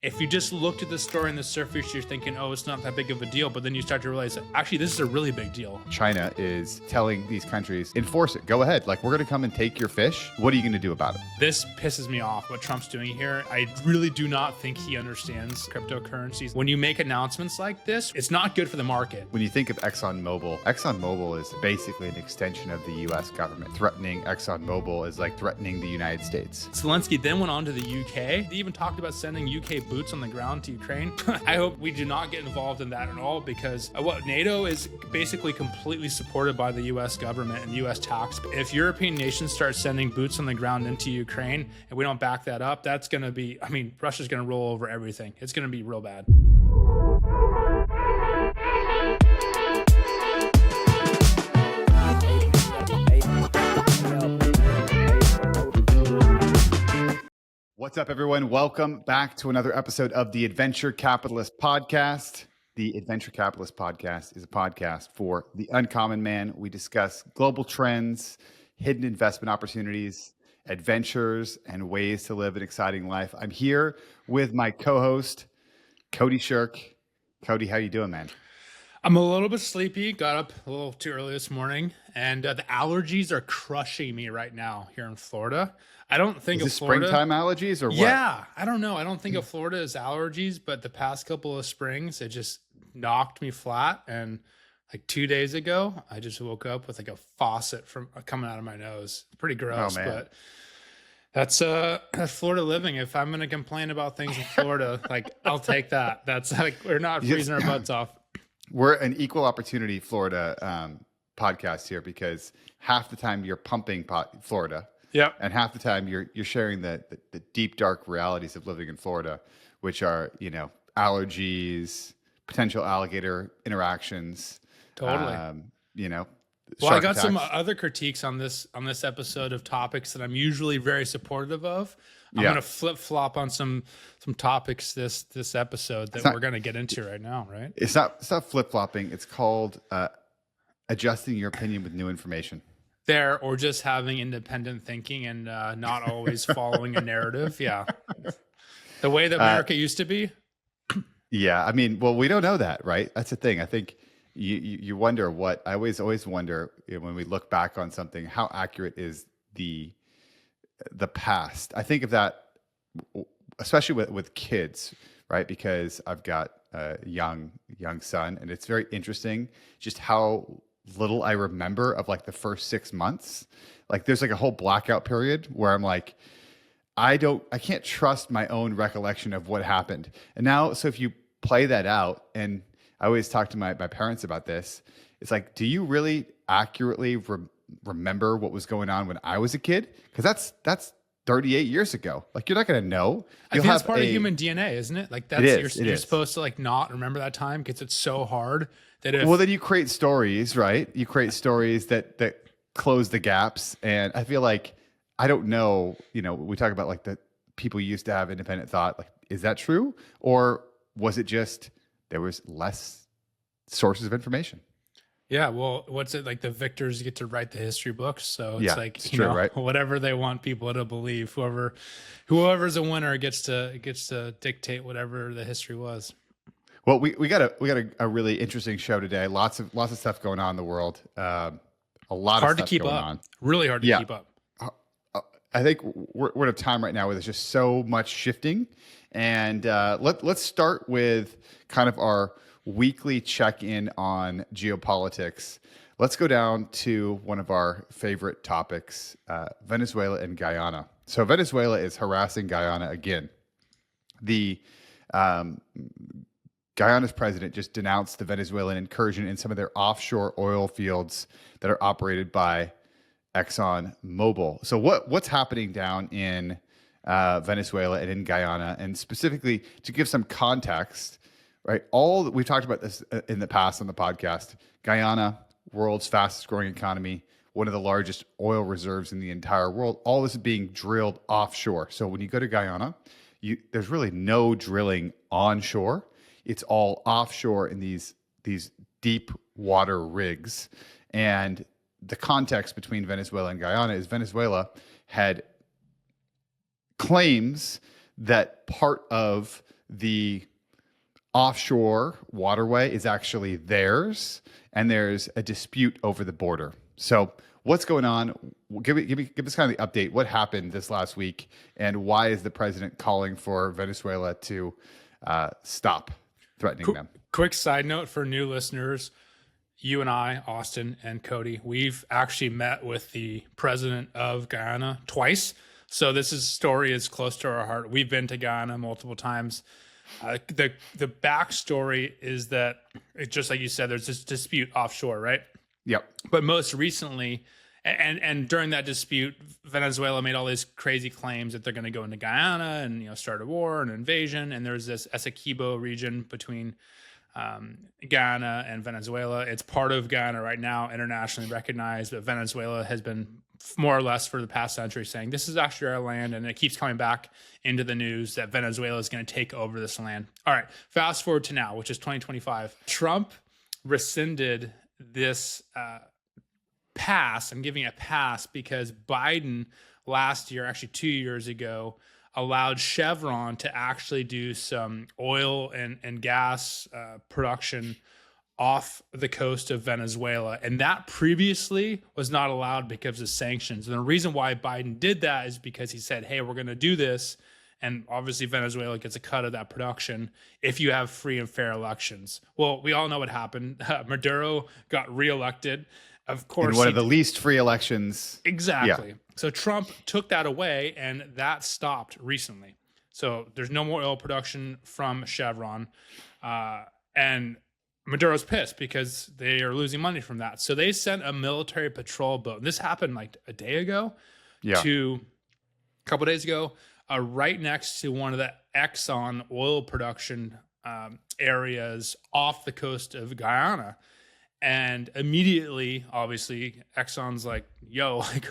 If you just looked at the story on the surface, you're thinking, oh, it's not that big of a deal. But then you start to realize that actually this is a really big deal. China is telling these countries, enforce it. Go ahead. Like, we're going to come and take your fish. What are you going to do about it? This pisses me off, what Trump's doing here. I really do not think he understands cryptocurrencies. When you make announcements like this, it's not good for the market. When you think of ExxonMobil is basically an extension of the U.S. government. Threatening ExxonMobil is like threatening the United States. Zelenskyy then went on to the UK. They even talked about sending UK boots on the ground to Ukraine. I hope we do not get involved in that at all, because what NATO is basically completely supported by the US government and US tax. If European nations start sending boots on the ground into Ukraine and we don't back that up, that's going to be, Russia's going to roll over everything. It's going to be real bad. What's up, everyone? Welcome back to another episode of the Adventure Capitalist Podcast. The Adventure Capitalist Podcast is a podcast for the uncommon man. We discuss global trends, hidden investment opportunities, adventures, and ways to live an exciting life. I'm here with my co-host, Cody Shirk. Cody, how you doing, man? I'm a little bit sleepy. Got up a little too early this morning, and the allergies are crushing me right now here in Florida. I don't think of Florida. Springtime allergies or what? Yeah, I don't know. I don't think of Florida as allergies, but the past couple of springs, it just knocked me flat. And like 2 days ago, I just woke up with like a faucet from coming out of my nose. Pretty gross, but that's Florida living. If I'm going to complain about things in Florida, like I'll take that. That's like, we're not freezing our butts off. We're an equal opportunity Florida podcast here, because half the time you're pumping Florida. Yeah. And half the time you're sharing the deep, dark realities of living in Florida, which are, allergies, potential alligator interactions. Totally. Well, I got attacks. some other critiques on this episode of topics that I'm usually very supportive of. I'm going to flip-flop on some topics this episode that we're going to get into right now, right? It's not flip-flopping. It's called adjusting your opinion with new information. Or just having independent thinking and not always following a narrative. Yeah. The way that America used to be. Yeah. We don't know that, right? That's the thing. I think you wonder what I always wonder when we look back on something, how accurate is the past? I think of that, especially with kids, right? Because I've got a young son, and it's very interesting just how little I remember of like the first 6 months. Like there's like a whole blackout period where I'm like, I can't trust my own recollection of what happened. And now, so if you play that out, and I always talk to my parents about this, it's like, do you really accurately remember what was going on when I was a kid? Because that's 38 years ago. Like, you're not going to know. I think that's part of human DNA, isn't it? Like you're is. supposed to like not remember that time because it's so hard that well, then you create stories, right? You create stories that close the gaps. And I feel like, I don't know, we talk about like the people used to have independent thought. Like, is that true? Or was it just there was less sources of information? Yeah, well, what's it like? The victors get to write the history books, so it's true, right? Whatever they want people to believe. Whoever's a winner gets to dictate whatever the history was. Well, we got a really interesting show today. Lots of stuff going on in the world. A lot hard of stuff to keep going up. on. Really hard to keep up. I think we're at a time right now where there's just so much shifting, and let's start with kind of our weekly check-in on geopolitics. Let's go down to one of our favorite topics, Venezuela and Guyana. So Venezuela is harassing Guyana again. The Guyana's president just denounced the Venezuelan incursion in some of their offshore oil fields that are operated by ExxonMobil. So what's happening down in Venezuela and in Guyana, and specifically to give some context, right? We've talked about this in the past on the podcast. Guyana, world's fastest growing economy, one of the largest oil reserves in the entire world. All this is being drilled offshore. So when you go to Guyana, there's really no drilling onshore. It's all offshore in these deep water rigs. And the context between Venezuela and Guyana is Venezuela had claims that part of the offshore waterway is actually theirs, and there's a dispute over the border. So what's going on? Give us kind of the update. What happened this last week, and why is the president calling for Venezuela to stop threatening them? Quick side note for new listeners. You and I, Austin and Cody, we've actually met with the president of Guyana twice. So story is close to our heart. We've been to Guyana multiple times. The backstory is that it's just like you said, there's this dispute offshore, right? Yep. But most recently, and during that dispute, Venezuela made all these crazy claims that they're going to go into Guyana and start a war, an invasion. And there's this Essequibo region between Guyana and Venezuela. It's part of Guyana right now, internationally recognized, but Venezuela has been more or less for the past century saying this is actually our land, and it keeps coming back into the news that Venezuela is going to take over this land. All right, fast forward to now, which is 2025. Trump rescinded this pass. I'm giving it a pass because Biden last year, actually 2 years ago, allowed Chevron to actually do some oil and gas production off the coast of Venezuela. And that previously was not allowed because of sanctions. And the reason why Biden did that is because he said, hey, we're going to do this. And obviously Venezuela gets a cut of that production if you have free and fair elections. Well, we all know what happened. Maduro got reelected. Of course, in one of the least free elections. Exactly. Yeah. So Trump took that away, and that stopped recently. So there's no more oil production from Chevron. And Maduro's pissed because they are losing money from that. So they sent a military patrol boat. This happened like a day ago to a couple of days ago, right next to one of the Exxon oil production areas off the coast of Guyana. And immediately, obviously, Exxon's like, yo, like,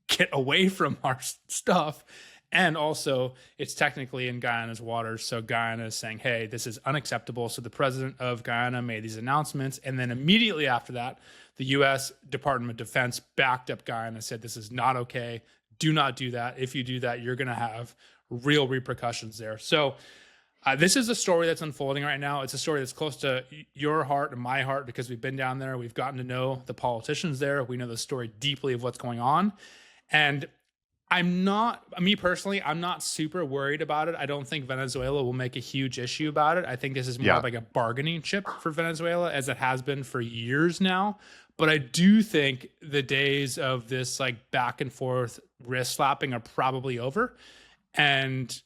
get away from our stuff. And also, it's technically in Guyana's waters. So Guyana is saying, hey, this is unacceptable. So the president of Guyana made these announcements. And then immediately after that, the U.S. Department of Defense backed up Guyana, said this is not okay. Do not do that. If you do that, you're going to have real repercussions there. So this is a story that's unfolding right now. It's a story that's close to your heart and my heart because we've been down there. We've gotten to know the politicians there. We know the story deeply of what's going on. And me personally, I'm not super worried about it. I don't think Venezuela will make a huge issue about it. I think this is more like a bargaining chip for Venezuela, as it has been for years now. But I do think the days of this like back and forth wrist slapping are probably over. And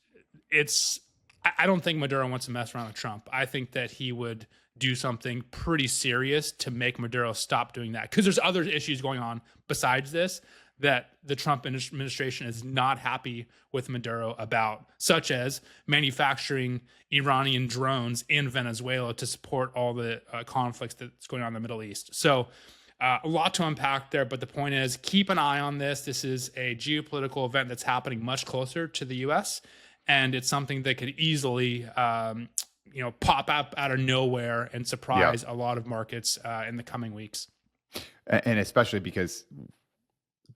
I don't think Maduro wants to mess around with Trump. I think that he would do something pretty serious to make Maduro stop doing that. Because there's other issues going on besides this that the Trump administration is not happy with Maduro about, such as manufacturing Iranian drones in Venezuela to support all the conflicts that's going on in the Middle East. So a lot to unpack there, but the point is keep an eye on this. This is a geopolitical event that's happening much closer to the U.S., and it's something that could easily pop up out of nowhere and surprise a lot of markets in the coming weeks. And especially because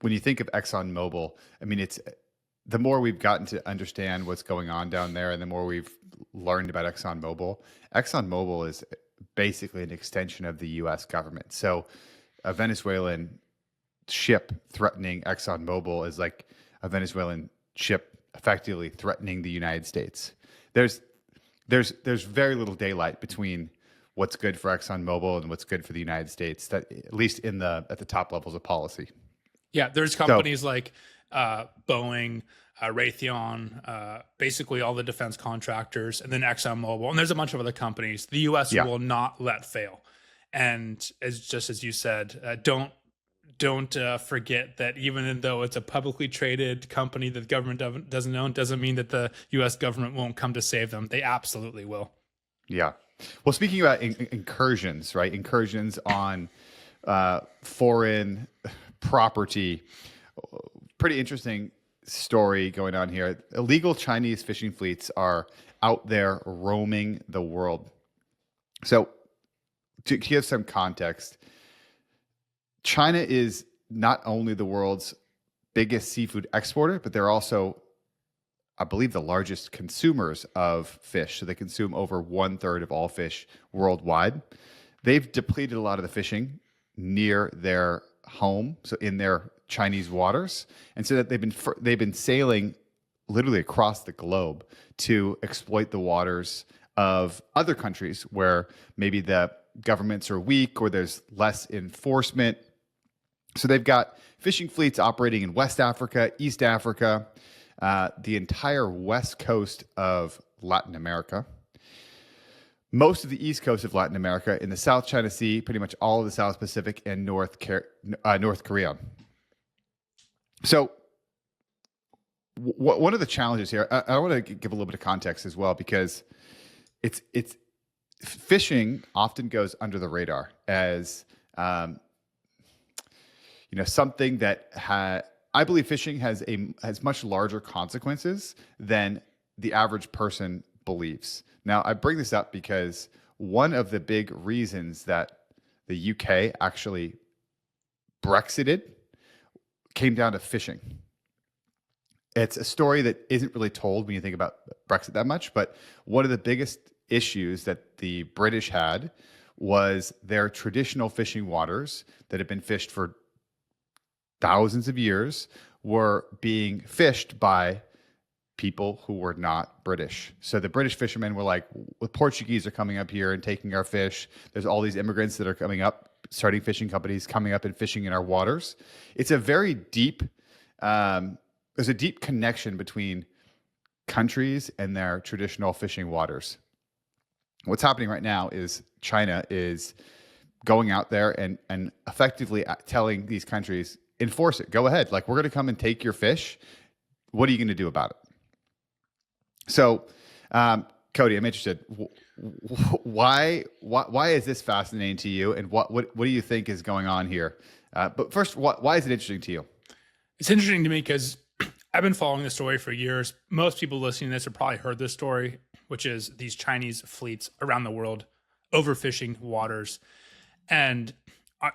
when you think of ExxonMobil, I mean, it's the more we've gotten to understand what's going on down there and the more we've learned about ExxonMobil is basically an extension of the U.S. government. So a Venezuelan ship threatening ExxonMobil is like a Venezuelan ship effectively threatening the United States. There's very little daylight between what's good for ExxonMobil and what's good for the United States, that at least at the top levels of policy. Yeah, there's companies like Boeing, Raytheon, basically all the defense contractors, and then ExxonMobil, and there's a bunch of other companies the U.S. will not let fail. And as you said, don't forget that even though it's a publicly traded company that the government doesn't own, doesn't mean that the U.S. government won't come to save them. They absolutely will. Yeah. Well, speaking about incursions, right? Incursions on foreign property. Pretty interesting story going on here. Illegal Chinese fishing fleets are out there roaming the world. So to give some context, China is not only the world's biggest seafood exporter, but they're also I believe, the largest consumers of fish. So they consume over 1/3 of all fish worldwide. They've depleted a lot of the fishing near their home, so in their Chinese waters, and so that they've been sailing literally across the globe to exploit the waters of other countries where maybe the governments are weak or there's less enforcement. So they've got fishing fleets operating in West Africa, East Africa, the entire west coast of Latin America, most of the east coast of Latin America, in the South China Sea, pretty much all of the South Pacific, and North Korea. So one of the challenges here, I want to give a little bit of context as well, because it's fishing often goes under the radar as something that I believe fishing has much larger consequences than the average person believes. Now, I bring this up because one of the big reasons that the UK actually Brexited came down to fishing. It's a story that isn't really told when you think about Brexit that much, but one of the biggest issues that the British had was their traditional fishing waters that had been fished for thousands of years were being fished by people who were not British. So the British fishermen were like, the Portuguese are coming up here and taking our fish. There's all these immigrants that are coming up, starting fishing companies, coming up and fishing in our waters. It's a very deep, there's a deep connection between countries and their traditional fishing waters. What's happening right now is China is going out there and effectively telling these countries, enforce it, go ahead. Like, we're going to come and take your fish. What are you going to do about it? So, Cody, I'm interested. Why is this fascinating to you, and what do you think is going on here? But first, why is it interesting to you? It's interesting to me because I've been following this story for years. Most people listening to this have probably heard this story, which is these Chinese fleets around the world overfishing waters. And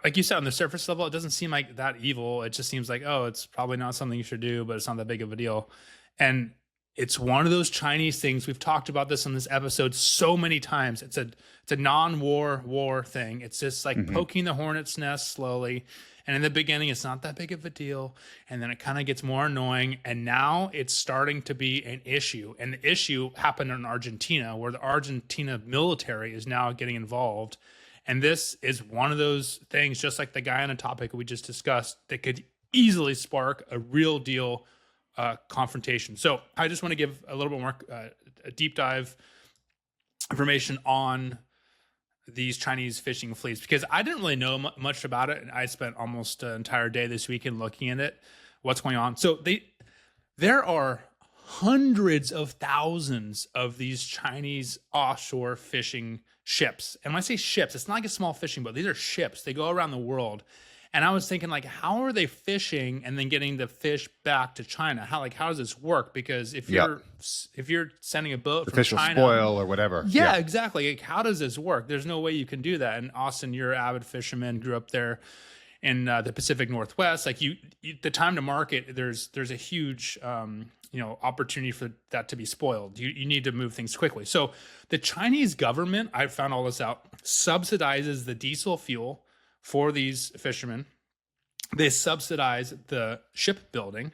like you said, on the surface level, it doesn't seem like that evil. It just seems like, oh, it's probably not something you should do, but it's not that big of a deal. And it's one of those Chinese things. We've talked about this on this episode so many times. It's a non-war thing. It's just like poking the hornet's nest slowly. And in the beginning, it's not that big of a deal. And then it kind of gets more annoying. And now it's starting to be an issue. And the issue happened in Argentina, where the Argentina military is now getting involved. And this is one of those things, just like the Guyana topic we just discussed, that could easily spark a real deal confrontation. So I just want to give a little bit more a deep dive information on these Chinese fishing fleets, because I didn't really know much about it. And I spent almost an entire day this weekend looking at it, what's going on. So there are hundreds of thousands of these Chinese offshore fishing ships. And when I say ships, it's not like a small fishing boat. These are ships. They go around the world. And I was thinking, like, how are they fishing and then getting the fish back to China? How does this work? Because if you're sending a boat The from fish will China, spoil or whatever. yeah, exactly. Like, how does this work? There's no way you can do that. And Austin, you're an avid fisherman, grew up there in the Pacific Northwest. Like you the time to market, there's a huge opportunity for that to be spoiled. You need to move things quickly. So the Chinese government, I found all this out, subsidizes the diesel fuel for these fishermen. They subsidize the shipbuilding.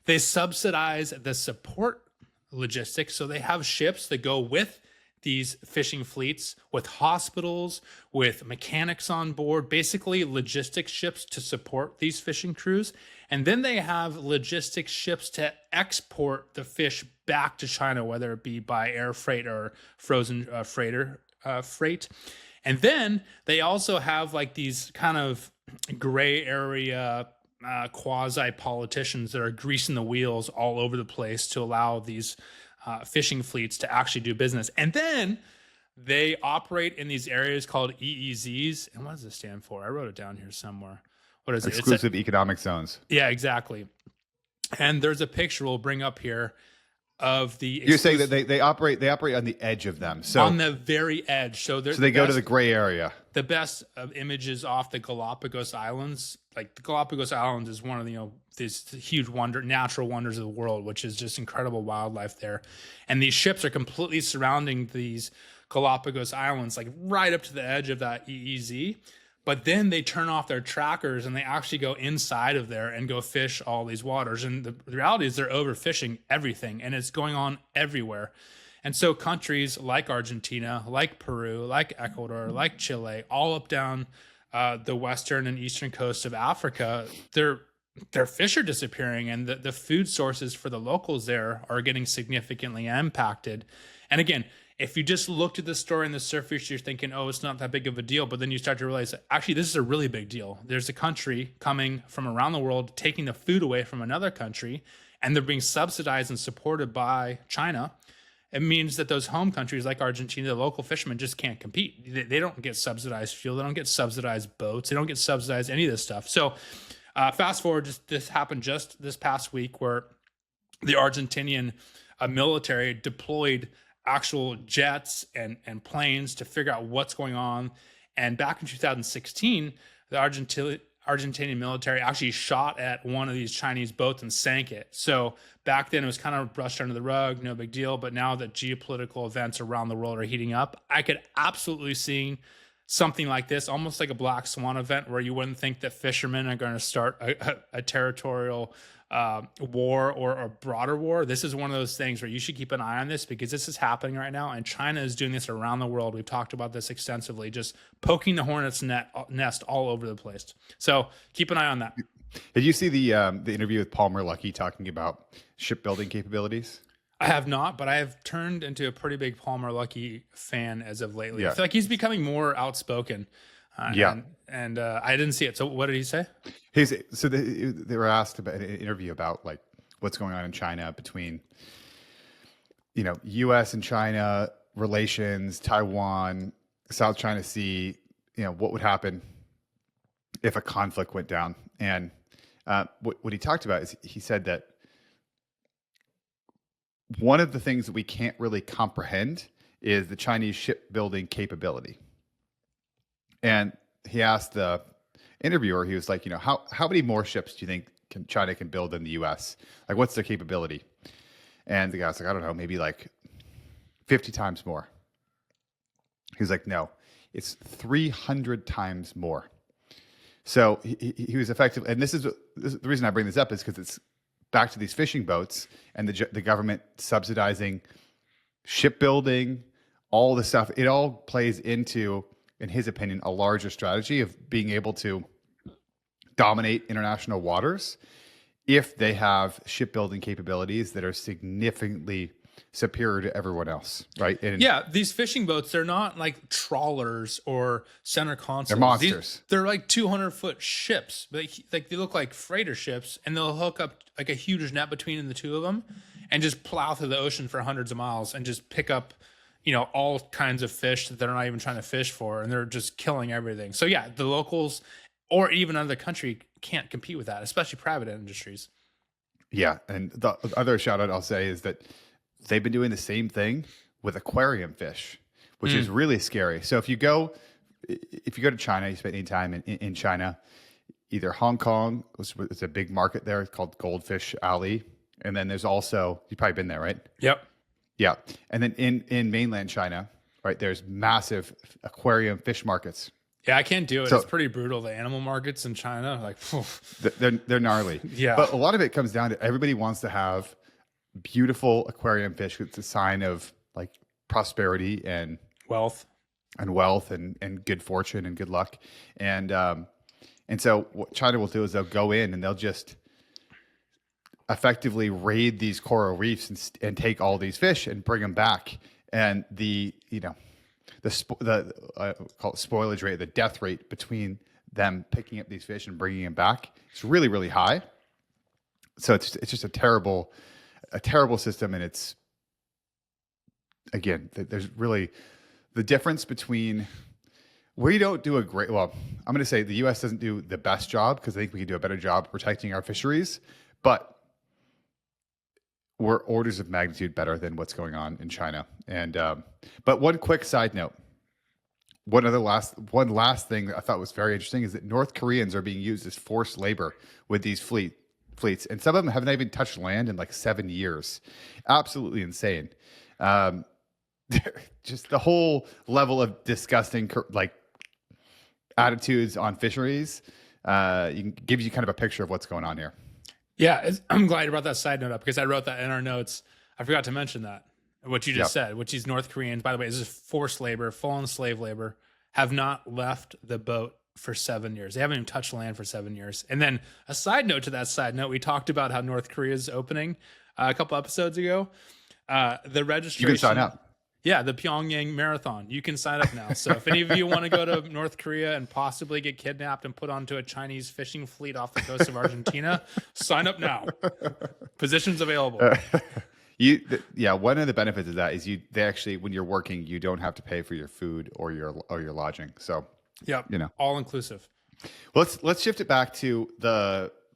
They subsidize the support logistics. So they have ships that go with these fishing fleets, with hospitals, with mechanics on board, basically logistics ships to support these fishing crews. And then they have logistics ships to export the fish back to China, whether it be by air freight or frozen freight. And then they also have like these kind of gray area quasi politicians that are greasing the wheels all over the place to allow these fishing fleets to actually do business. And then they operate in these areas called EEZs. And what does this stand for? I wrote it down here somewhere. What is it? Exclusive economic zones. Yeah, exactly. And there's a picture we'll bring up here of the You're saying that they operate on the edge of them. on So the very edge. So they're so they go to the gray area. the best images off the Galapagos Islands. Like the Galapagos Islands is one of these huge natural wonders of the world, which is just incredible wildlife there. And these ships are completely surrounding these Galapagos Islands, like right up to the edge of that EEZ. But then they turn off their trackers and they actually go inside of there and go fish all these waters. And the reality is they're overfishing everything, and it's going on everywhere. And so countries like Argentina, like Peru, like Ecuador, like Chile, all up down the western and eastern coast of Africa, their fish are disappearing, and the food sources for the locals there are getting significantly impacted. And again, if you just looked at the story on the surface, you're thinking, oh, it's not that big of a deal. But then you start to realize that actually this is a really big deal. There's a country coming from around the world, taking the food away from another country, and they're being subsidized and supported by China. It means that those home countries like Argentina, the local fishermen just can't compete. They don't get subsidized fuel. They don't get subsidized boats. They don't get subsidized any of this stuff. So fast forward, this happened just this past week where the Argentinian military deployed actual jets and planes to figure out what's going on. And back in 2016, the Argentinian military actually shot at one of these Chinese boats and sank it. So back then it was kind of brushed under the rug, no big deal. But now that geopolitical events around the world are heating up, I could absolutely see something like this, almost like a black swan event, where you wouldn't think that fishermen are going to start a territorial war or a broader war. This is one of those things where you should keep an eye on this, because this is happening right now, and China is doing this around the world. We've talked about this extensively, just poking the hornet's nest all over the place. So keep an eye on that. Did you see the interview with Palmer Luckey talking about shipbuilding capabilities? I have not, but I have turned into a pretty big Palmer Luckey fan as of lately. Yeah. I feel like he's becoming more outspoken. And I didn't see it. So what did he say? They were asked about an interview about like what's going on in China between, U.S. and China relations, Taiwan, South China Sea. What would happen if a conflict went down? And what he talked about is he said that one of the things that we can't really comprehend is the Chinese shipbuilding capability. And he asked the interviewer, he was like, how many more ships do you think China can build than the U.S.? Like, what's their capability? And the guy's like, I don't know, maybe like 50 times more. He's like, no, it's 300 times more. So he was effective. And this is the reason I bring this up is because it's back to these fishing boats and the government subsidizing shipbuilding, all the stuff. It all plays into, in his opinion, a larger strategy of being able to dominate international waters if they have shipbuilding capabilities that are significantly superior to everyone else, right? And yeah, these fishing boats, they're not like trawlers or center consoles. They're monsters. They're like 200-foot ships. Like they look like freighter ships, and they'll hook up like a huge net between the two of them and just plow through the ocean for hundreds of miles and just pick up all kinds of fish that they're not even trying to fish for, and they're just killing everything. So yeah, the locals or even another country can't compete with that, especially private industries. Yeah, and the other shout out I'll say is that they've been doing the same thing with aquarium fish, which is really scary. So if you go to China, you spend any time in China, either Hong Kong, it's a big market there, it's called Goldfish Alley, and then there's also, you've probably been there, right? Yep. Yeah. And then in mainland China, right, there's massive aquarium fish markets. Yeah, I can't do it. So, it's pretty brutal. The animal markets in China, like, they're gnarly. Yeah. But a lot of it comes down to everybody wants to have beautiful aquarium fish. It's a sign of like prosperity and wealth and good fortune and good luck. And so what China will do is they'll go in and they'll just effectively raid these coral reefs and take all these fish and bring them back. And the call it spoilage rate, the death rate between them picking up these fish and bringing them back, it's really, really high. So it's just a terrible system. And it's, again, there's really the difference between, we don't do I'm going to say the U.S. doesn't do the best job, because I think we can do a better job protecting our fisheries. But we're orders of magnitude better than what's going on in China. And but one quick side note, one last thing that I thought was very interesting is that North Koreans are being used as forced labor with these fleets, and some of them haven't even touched land in like 7 years. Absolutely insane. Um, just the whole level of disgusting like attitudes on fisheries gives you kind of a picture of what's going on here. Yeah, I'm glad you brought that side note up because I wrote that in our notes. I forgot to mention that, what you just said, which is North Koreans, by the way, this is forced labor, full-on slave labor, have not left the boat for 7 years. They haven't even touched land for 7 years. And then a side note to that side note, we talked about how North Korea is opening a couple episodes ago. The registration. You can sign up. Yeah, the Pyongyang Marathon. You can sign up now. So if any of you want to go to North Korea and possibly get kidnapped and put onto a Chinese fishing fleet off the coast of Argentina, sign up now. Positions available. One of the benefits of that is they actually, when you're working, you don't have to pay for your food or your lodging. So yeah, all inclusive. Let's shift it back to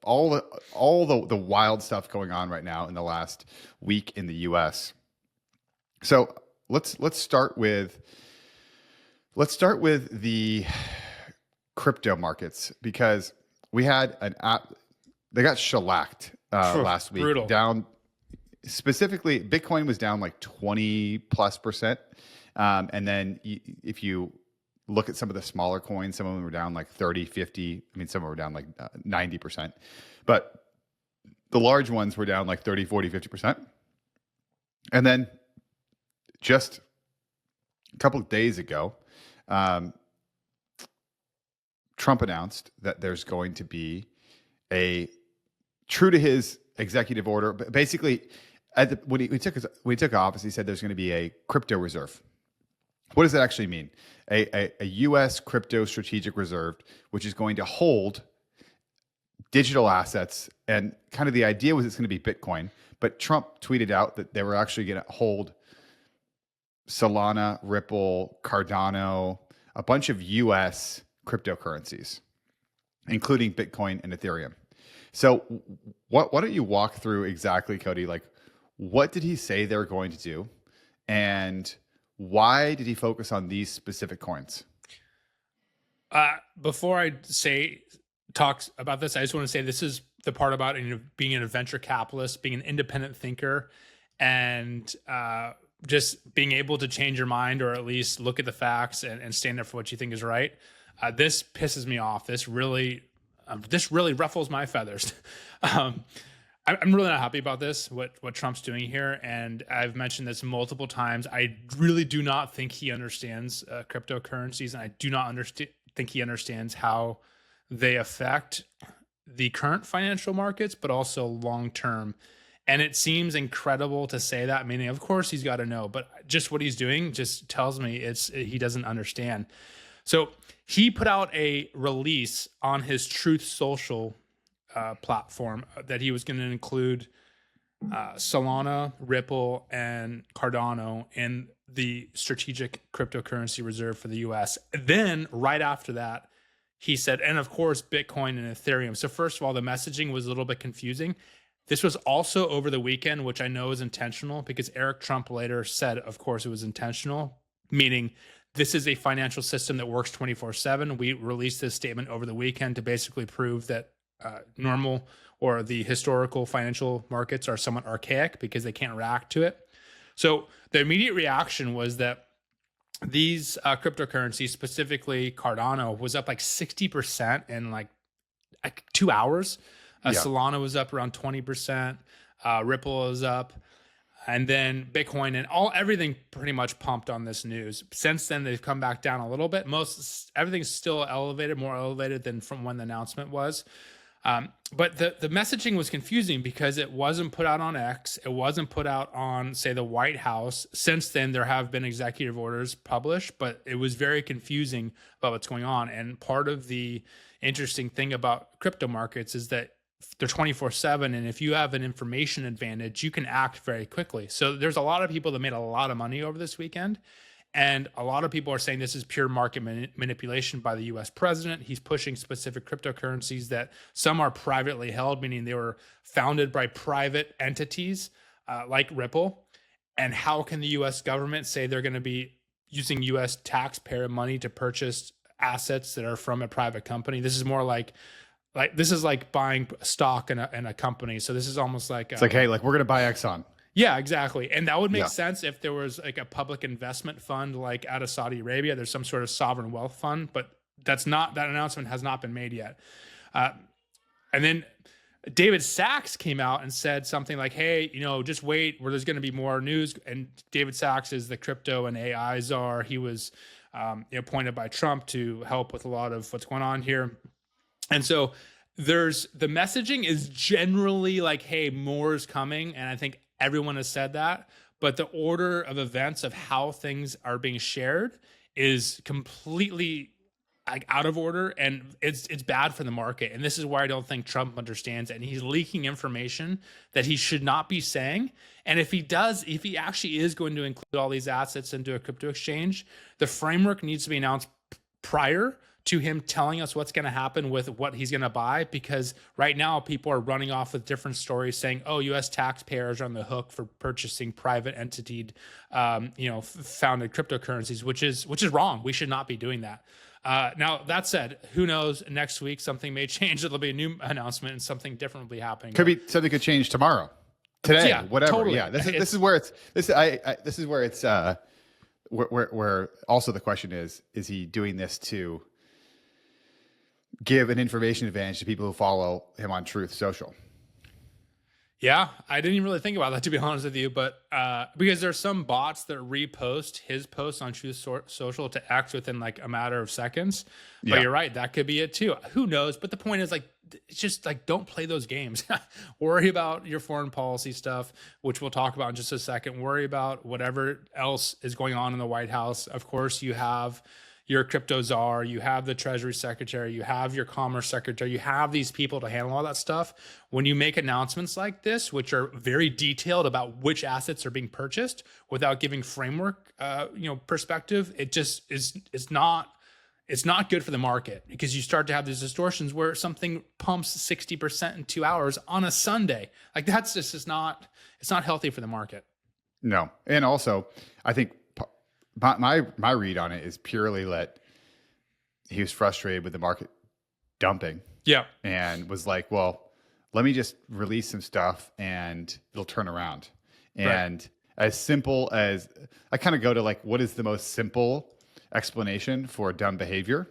all the wild stuff going on right now in the last week in the U.S. So let's start with the crypto markets, because we had they got shellacked last week. Brutal. Down, specifically Bitcoin was down like 20+%. And then if you look at some of the smaller coins, some of them were down like 30, 50. I mean, some were down like 90%, but the large ones were down like 30, 40, 50%. And then just a couple of days ago, Trump announced that there's going to be true to his executive order, but basically when he took office, he said there's going to be a crypto reserve. What does that actually mean? A U.S. crypto strategic reserve, which is going to hold digital assets. And kind of the idea was it's going to be Bitcoin, but Trump tweeted out that they were actually going to hold Solana, Ripple, Cardano, a bunch of U.S. cryptocurrencies, including Bitcoin and Ethereum. So why don't you walk through exactly, Cody, like what did he say they were going to do, and why did he focus on these specific coins? Before I talk about this, I just want to say this is the part about being a venture capitalist, being an independent thinker, and just being able to change your mind, or at least look at the facts and stand up for what you think is right. This pisses me off. This really ruffles my feathers. I'm really not happy about this, what Trump's doing here. And I've mentioned this multiple times. I really do not think he understands cryptocurrencies, and I do not think he understands how they affect the current financial markets, but also long-term. And it seems incredible to say that, meaning, of course, he's got to know, but just what he's doing just tells me he doesn't understand. So he put out a release on his Truth Social platform that he was going to include Solana, Ripple, and Cardano in the strategic cryptocurrency reserve for the U.S. Then right after that, he said, and of course, Bitcoin and Ethereum. So first of all, the messaging was a little bit confusing. This was also over the weekend, which I know is intentional, because Eric Trump later said, of course, it was intentional, meaning this is a financial system that works 24/7. We released this statement over the weekend to basically prove that normal or the historical financial markets are somewhat archaic because they can't react to it. So the immediate reaction was that these cryptocurrencies, specifically Cardano, was up like 60% in like 2 hours. Solana was up around 20%. Ripple is up. And then Bitcoin and everything pretty much pumped on this news. Since then, they've come back down a little bit. Everything's still elevated, more elevated than from when the announcement was. But the messaging was confusing because it wasn't put out on X. It wasn't put out on, say, the White House. Since then, there have been executive orders published, but it was very confusing about what's going on. And part of the interesting thing about crypto markets is that they're 24/7, and if you have an information advantage, you can act very quickly. So there's a lot of people that made a lot of money over this weekend, and a lot of people are saying this is pure market manipulation by the U.S. president. He's pushing specific cryptocurrencies that some are privately held, meaning they were founded by private entities like Ripple. And how can the U.S. government say they're going to be using U.S. taxpayer money to purchase assets that are from a private company? This is more like this is like buying stock in a company. So this is almost like It's like, hey, like we're going to buy Exxon. yeah, exactly. And that would make Yeah. sense if there was like a public investment fund like out of Saudi Arabia. There's some sort of sovereign wealth fund, but that announcement has not been made yet. And then David Sachs came out and said something like, hey, just wait, where there's going to be more news. And David Sachs is the crypto and AI czar. He was appointed by Trump to help with a lot of what's going on here. And so the messaging is generally like, hey, more is coming. And I think everyone has said that. But the order of events of how things are being shared is completely like out of order, and it's bad for the market. And this is why I don't think Trump understands it. And he's leaking information that he should not be saying. And if he actually is going to include all these assets into a crypto exchange, the framework needs to be announced prior to him telling us what's going to happen with what he's going to buy, because right now people are running off with different stories saying, oh, U.S. taxpayers are on the hook for purchasing private entity, founded cryptocurrencies, which is wrong. We should not be doing that. Now, that said, who knows? Next week, something may change. It'll be a new announcement and something different will be happening. Something could change tomorrow, today, yeah, whatever. Totally. Yeah, this is where it's where also the question is he doing this to give an information advantage to people who follow him on Truth Social? Yeah, I didn't even really think about that, to be honest with you, but because there's some bots that repost his posts on Truth Social to X within like a matter of seconds. But You're right, that could be it too. Who knows? But the point is, like, it's just like, don't play those games. Worry about your foreign policy stuff, which we'll talk about in just a second. Worry about whatever else is going on in the White House. Of course, you have your crypto czar, you have the Treasury Secretary, you have your Commerce Secretary, you have these people to handle all that stuff. When you make announcements like this, which are very detailed about which assets are being purchased without giving framework, perspective, it just it's not good for the market, because you start to have these distortions where something pumps 60% in 2 hours on a Sunday. Like that's just it's not healthy for the market. No, and also I think my read on it is purely that he was frustrated with the market dumping. Yeah. And was like, well, let me just release some stuff and it'll turn around. And as simple as I kind of go to like, what is the most simple explanation for dumb behavior?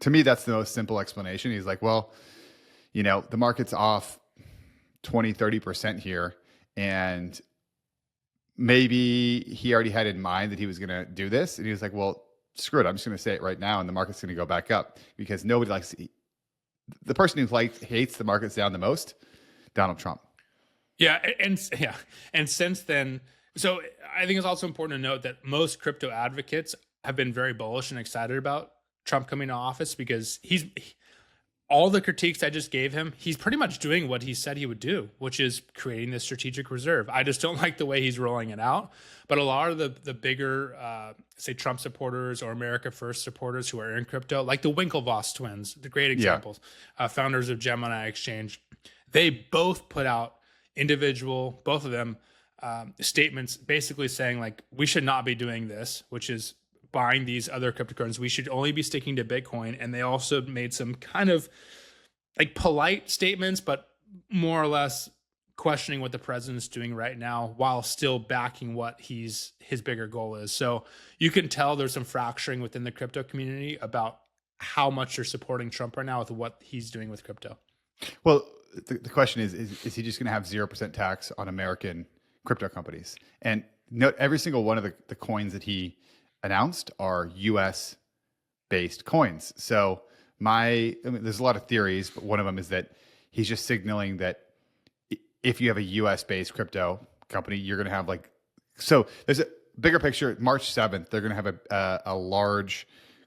To me, that's the most simple explanation. He's like, well, the market's off 20, 30% here. And maybe he already had in mind that he was going to do this. And he was like, well, screw it. I'm just going to say it right now. And the market's going to go back up, because nobody likes the person who hates the markets down the most, Donald Trump. Yeah. And since then, so I think it's also important to note that most crypto advocates have been very bullish and excited about Trump coming to office, because all the critiques I just gave him, he's pretty much doing what he said he would do, which is creating this strategic reserve. I just don't like the way he's rolling it out. But a lot of the bigger, say, Trump supporters or America First supporters who are in crypto, like the Winklevoss twins, the great examples, founders of Gemini Exchange, they both put out both of them, statements basically saying, like, we should not be doing this, which is buying these other cryptocurrencies. We should only be sticking to Bitcoin. And they also made some kind of like polite statements, but more or less questioning what the president's doing right now while still backing what his bigger goal is. So you can tell there's some fracturing within the crypto community about how much you're supporting Trump right now with what he's doing with crypto. Well, the question is he just going to have 0% tax on American crypto companies? And note, every single one of the coins that he announced are US based coins. So there's a lot of theories, but one of them is that he's just signaling that if you have a US based crypto company, you're going to have so there's a bigger picture. March 7th, they're going to have a large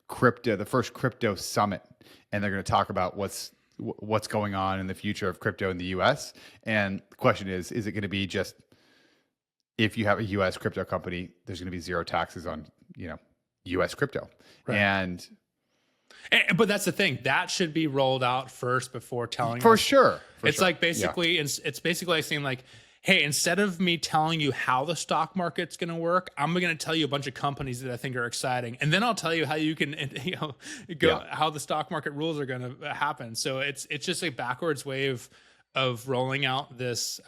the first crypto summit, and they're going to talk about what's going on in the future of crypto in the US. And the question is it going to be just, if you have a US crypto company, there's going to be zero taxes on, US crypto. Right. But that's the thing, that should be rolled out first before telling for us. Sure. It's like basically, it's basically like saying, like, hey, instead of me telling you how the stock market's going to work, I'm going to tell you a bunch of companies that I think are exciting, and then I'll tell you how you can, Yeah. how the stock market rules are going to happen. So it's just a backwards way of rolling out this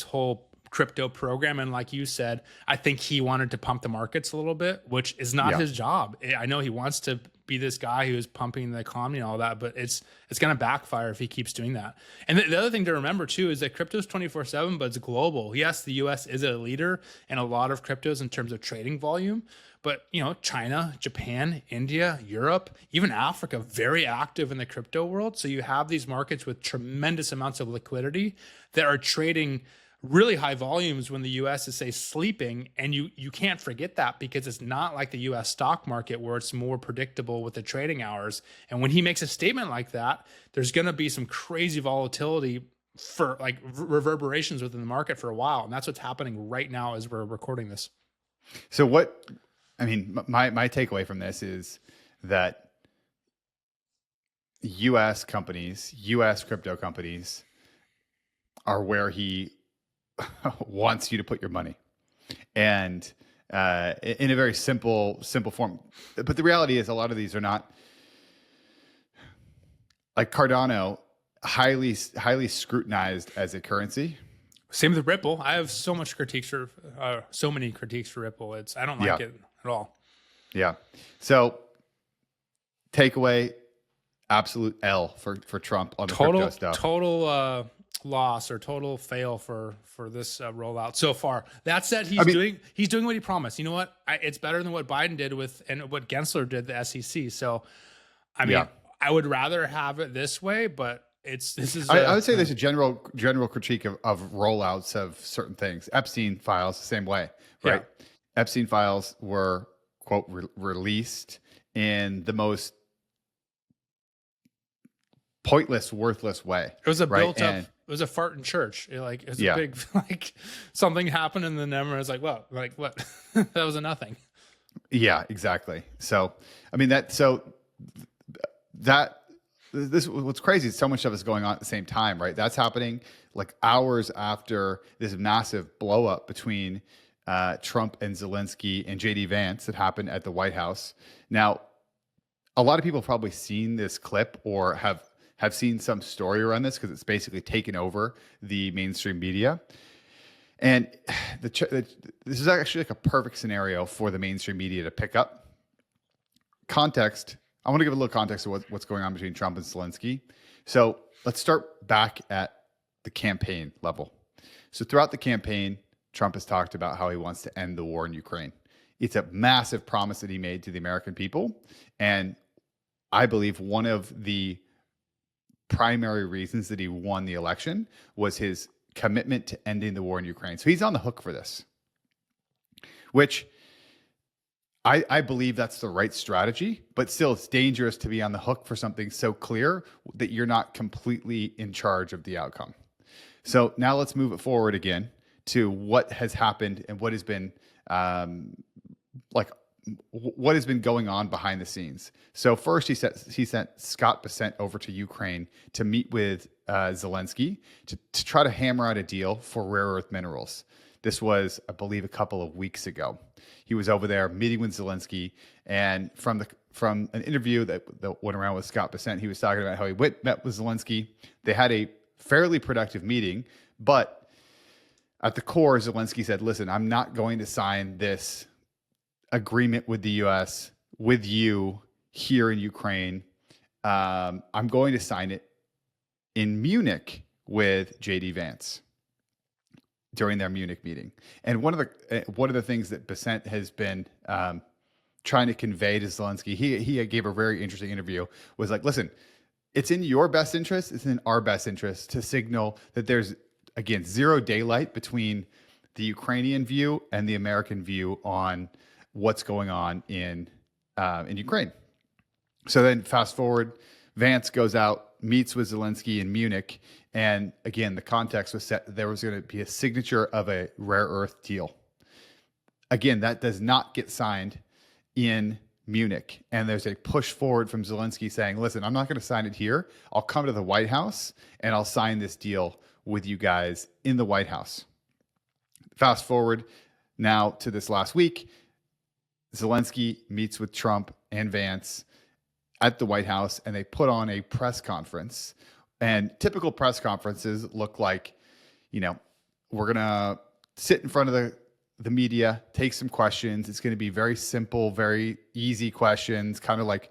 whole crypto program. And like you said, I think he wanted to pump the markets a little bit, which is not Yeah. his job. I know he wants to be this guy who is pumping the economy and all that, but it's going to backfire if he keeps doing that. And the other thing to remember too is that crypto is 24/7, but it's global. Yes, the US is a leader in a lot of cryptos in terms of trading volume, but China, Japan, India, Europe, even Africa, very active in the crypto world. So you have these markets with tremendous amounts of liquidity that are trading really high volumes when the US is, say, sleeping. And you can't forget that, because it's not like the US stock market where it's more predictable with the trading hours. And when he makes a statement like that, there's going to be some crazy volatility for like reverberations within the market for a while. And that's what's happening right now as we're recording this. So my takeaway from this is that US companies, US crypto companies are where he wants you to put your money, and in a very simple form. But the reality is, a lot of these are not, like Cardano, highly scrutinized as a currency. Same with Ripple. I have so many critiques for Ripple. I don't like it at all. Yeah. So takeaway, absolute L for Trump on the crypto stuff. Total loss or total fail for this rollout so far. That said, he's doing what he promised. You know what? It's better than what Biden did and what Gensler did, the SEC. So, I would rather have it this way, but I would say there's a general critique of rollouts of certain things. Epstein files the same way, right? Yeah. Epstein files were, quote, released in the most pointless, worthless way. It was it was a fart in church. It was a big, something happened, and then everyone was like, "Well, what?" That was a nothing. Yeah, exactly. So, what's crazy is so much of it's going on at the same time, right? That's happening like hours after this massive blow up between Trump and Zelenskyy and JD Vance that happened at the White House. Now, a lot of people have probably seen this clip or have seen some story around this, because it's basically taken over the mainstream media. And this is actually like a perfect scenario for the mainstream media to pick up. Context. I want to give a little context of what's going on between Trump and Zelenskyy. So let's start back at the campaign level. So throughout the campaign, Trump has talked about how he wants to end the war in Ukraine. It's a massive promise that he made to the American people. And I believe one of the primary reasons that he won the election was his commitment to ending the war in Ukraine. So he's on the hook for this, which I believe that's the right strategy, but still it's dangerous to be on the hook for something so clear that you're not completely in charge of the outcome. So now let's move it forward again to what has happened and what has been what has been going on behind the scenes. So first he sent Scott Bessent over to Ukraine to meet with Zelenskyy to try to hammer out a deal for rare earth minerals. This was, I believe, a couple of weeks ago. He was over there meeting with Zelenskyy, and from an interview that went around with Scott Bessent, he was talking about how he met with Zelenskyy. They had a fairly productive meeting, but at the core, Zelenskyy said, "Listen, I'm not going to sign this agreement with the U.S. with you here in Ukraine. I'm going to sign it in Munich with JD Vance during their Munich meeting." And one of the things that Bessent has been trying to convey to Zelenskyy, he gave a very interesting interview, was like, "Listen, it's in your best interest, it's in our best interest to signal that there's, again, zero daylight between the Ukrainian view and the American view on what's going on in Ukraine." So then fast forward, Vance goes out, meets with Zelenskyy in Munich. And again, the context was set. There was going to be a signature of a rare earth deal. Again, that does not get signed in Munich. And there's a push forward from Zelenskyy saying, "Listen, I'm not going to sign it here. I'll come to the White House and I'll sign this deal with you guys in the White House. Fast forward now to this last week. Zelenskyy meets with Trump and Vance at the White House, and they put on a press conference. And typical press conferences look like, we're going to sit in front of the media, take some questions. It's going to be very simple, very easy questions, kind of like,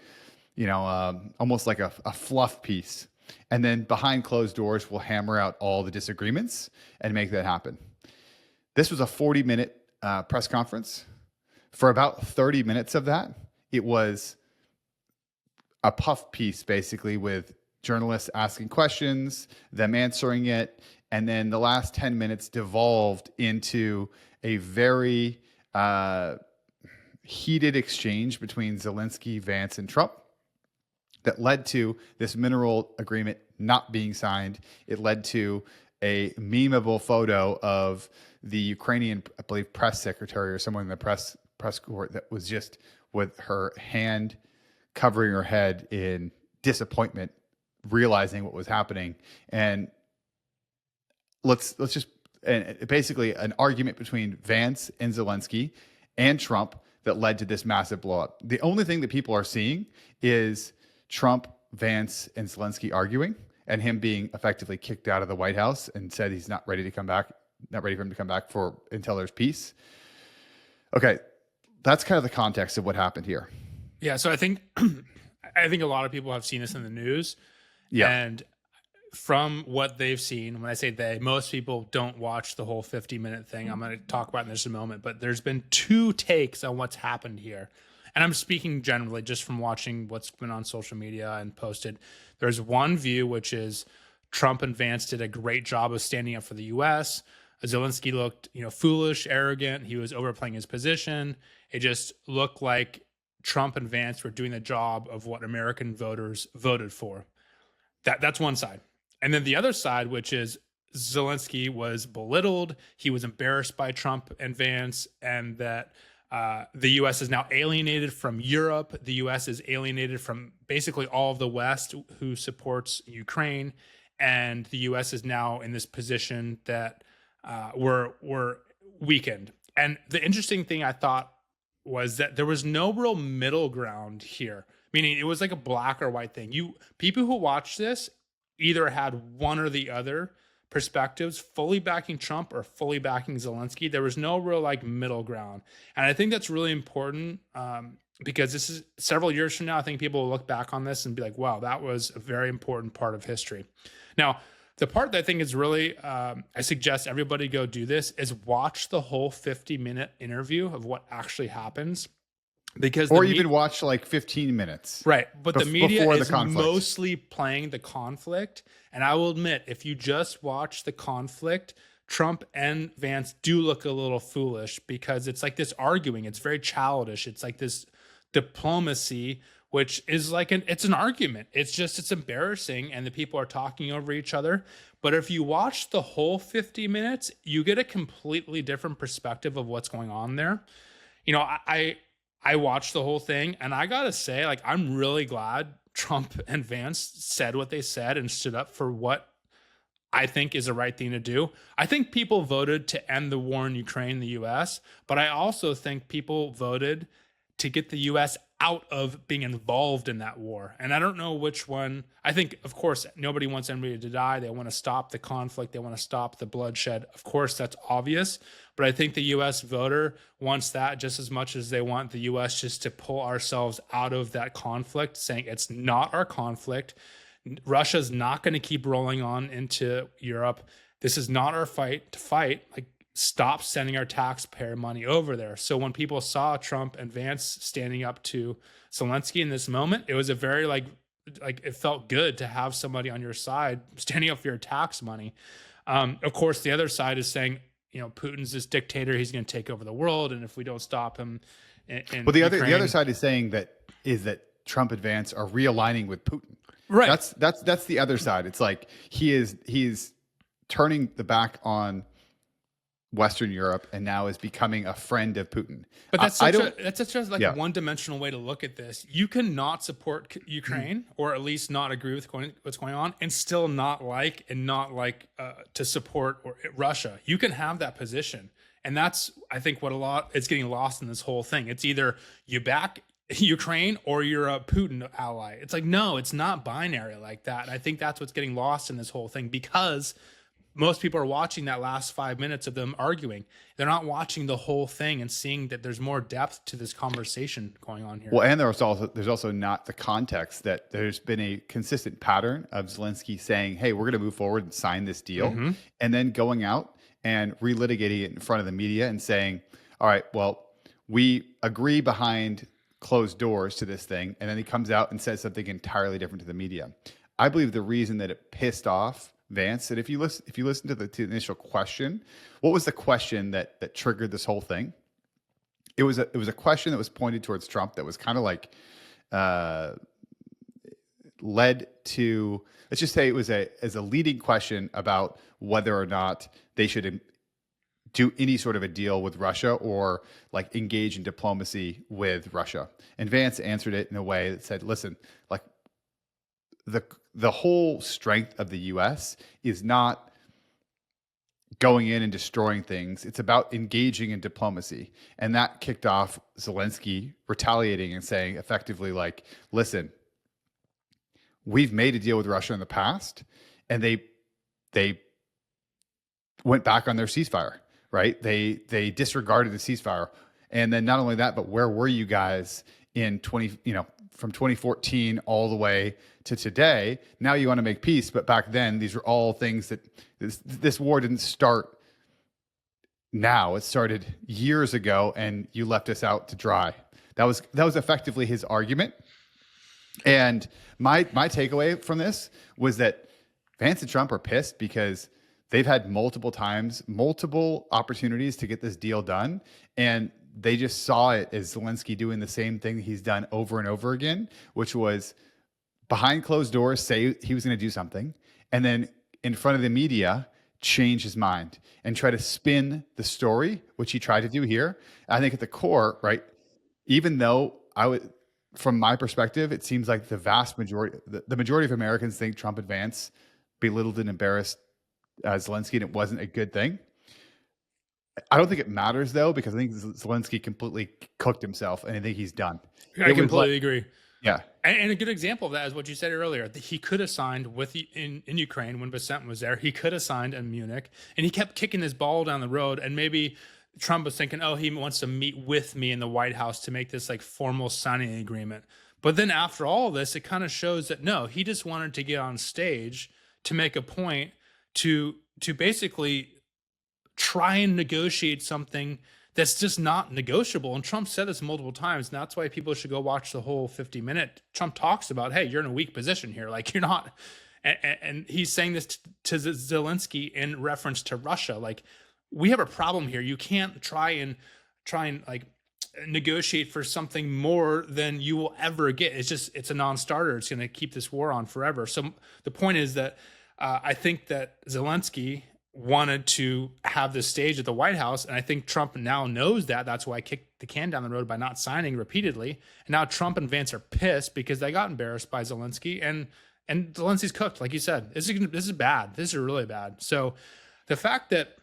almost like a fluff piece. And then behind closed doors, we'll hammer out all the disagreements and make that happen. This was a 40-minute press conference. For about 30 minutes of that, it was a puff piece, basically, with journalists asking questions, them answering it, and then the last 10 minutes devolved into a very heated exchange between Zelenskyy, Vance, and Trump that led to this mineral agreement not being signed. It led to a memeable photo of the Ukrainian, I believe, press secretary or someone in the press court that was just with her hand covering her head in disappointment, realizing what was happening. And let's just, and basically an argument between Vance and Zelenskyy and Trump that led to this massive blow up. The only thing that people are seeing is Trump, Vance, and Zelenskyy arguing, and him being effectively kicked out of the White House and said he's not ready to come back, not ready for him to come back until there's peace. Okay, that's kind of the context of what happened here. Yeah, so I think a lot of people have seen this in the news. Yeah. And from what they've seen, when I say they, most people don't watch the whole 50-minute thing. I'm going to talk about it in just a moment, but there's been two takes on what's happened here. And I'm speaking generally just from watching what's been on social media and posted. There's one view, which is Trump and Vance did a great job of standing up for the U.S. Zelenskyy looked, foolish, arrogant. He was overplaying his position. It just looked like Trump and Vance were doing the job of what American voters voted for. That's one side. And then the other side, which is Zelenskyy was belittled. He was embarrassed by Trump and Vance, and that the U.S. is now alienated from Europe. The U.S. is alienated from basically all of the West who supports Ukraine. And the U.S. is now in this position that we're weakened. And the interesting thing I thought was that there was no real middle ground here, meaning it was like a black or white thing. People who watched this either had one or the other perspectives, fully backing Trump or fully backing Zelenskyy. There was no real middle ground. And I think that's really important because this is several years from now. I think people will look back on this and be like, wow, that was a very important part of history. Now, the part that I think is really, I suggest everybody go do this, is watch the whole 50-minute interview of what actually happens. Because or even watch 15 minutes. Right. But the media is mostly playing the conflict. And I will admit, if you just watch the conflict, Trump and Vance do look a little foolish because it's like this arguing. It's very childish. It's like this diplomacy, which is it's an argument. It's embarrassing. And the people are talking over each other. But if you watch the whole 50 minutes, you get a completely different perspective of what's going on there. I watched the whole thing, and I gotta say, I'm really glad Trump and Vance said what they said and stood up for what I think is the right thing to do. I think people voted to end the war in Ukraine, the U.S., but I also think people voted to get the U.S. out of being involved in that war. And I don't know which one. I think, of course, nobody wants anybody to die. They want to stop the conflict. They want to stop the bloodshed. Of course, that's obvious. But I think the U.S. voter wants that just as much as they want the U.S. just to pull ourselves out of that conflict, saying it's not our conflict. Russia's not going to keep rolling on into Europe. This is not our fight to fight. Stop sending our taxpayer money over there. So when people saw Trump and Vance standing up to Zelenskyy in this moment, it was a very it felt good to have somebody on your side standing up for your tax money. Of course, the other side is saying, Putin's this dictator. He's going to take over the world, and if we don't stop him, well, the other side is saying that Trump and Vance are realigning with Putin. Right. That's the other side. It's like he is turning the back on Western Europe and now is becoming a friend of Putin. But I don't. that's such a like Yeah. one-dimensional way to look at this. You cannot support Ukraine, or at least not agree with what's going on, and still not like to support Russia. You can have that position, and that's, I think, what a lot is getting lost in this whole thing. It's either you back Ukraine or you're a Putin ally. It's like, no, it's not binary like that. And I think that's what's getting lost in this whole thing, because most people are watching that last 5 minutes of them arguing. They're not watching the whole thing and seeing that there's more depth to this conversation going on here. Well, and there's also not the context that there's been a consistent pattern of Zelensky saying, "Hey, we're going to move forward and sign this deal," and then going out and relitigating it in front of the media and saying, "All right, well, we agree behind closed doors to this thing," and then he comes out and says something entirely different to the media. I believe the reason that it pissed off Vance, and if you listen to the initial question, what was the question that triggered this whole thing? It was a question that was pointed towards Trump that was kind of like led to, let's just say it was as a leading question about whether or not they should do any sort of a deal with Russia or like engage in diplomacy with Russia. And Vance answered it in a way that said, listen, like the whole strength of the US is not going in and destroying things. It's about engaging in diplomacy. And that kicked off Zelensky retaliating and saying effectively, like, listen, we've made a deal with Russia in the past, and they went back on their ceasefire, right? They disregarded the ceasefire. And then not only that, but where were you guys in from 2014 all the way to today? Now you want to make peace, but back then these were all things that this war didn't start now. It started years ago, and you left us out to dry. That was effectively his argument. And my takeaway from this was that Vance and Trump are pissed because they've had multiple opportunities to get this deal done, and they just saw it as Zelensky doing the same thing he's done over and over again, which was behind closed doors say he was going to do something, and then in front of the media change his mind and try to spin the story, which he tried to do here. I think at the core, right, even though from my perspective, it seems like the vast majority, the majority of Americans think Trump and Vance belittled and embarrassed Zelensky, and it wasn't a good thing. I don't think it matters, though, because I think Zelensky completely cooked himself, and I think he's done. I completely agree. Yeah. And a good example of that is what you said earlier. He could have signed in Ukraine when Bessent was there. He could have signed in Munich, and he kept kicking this ball down the road. And maybe Trump was thinking, oh, he wants to meet with me in the White House to make this like formal signing agreement. But then after all this, it kind of shows that no, he just wanted to get on stage to make a point to basically try and negotiate something that's just not negotiable. And Trump said this multiple times, and that's why people should go watch the whole 50-minute. Trump talks about, hey, you're in a weak position here. Like, you're not. And he's saying this to Zelensky in reference to Russia. Like, we have a problem here. You can't try and like negotiate for something more than you will ever get. It's a non-starter. It's going to keep this war on forever. So the point is that I think that Zelensky wanted to have this stage at the White House, and I think Trump now knows that. That's why I kicked the can down the road by not signing repeatedly. And now Trump and Vance are pissed because they got embarrassed by Zelensky, and Zelensky's cooked, like you said. This is bad. This is really bad. So the fact that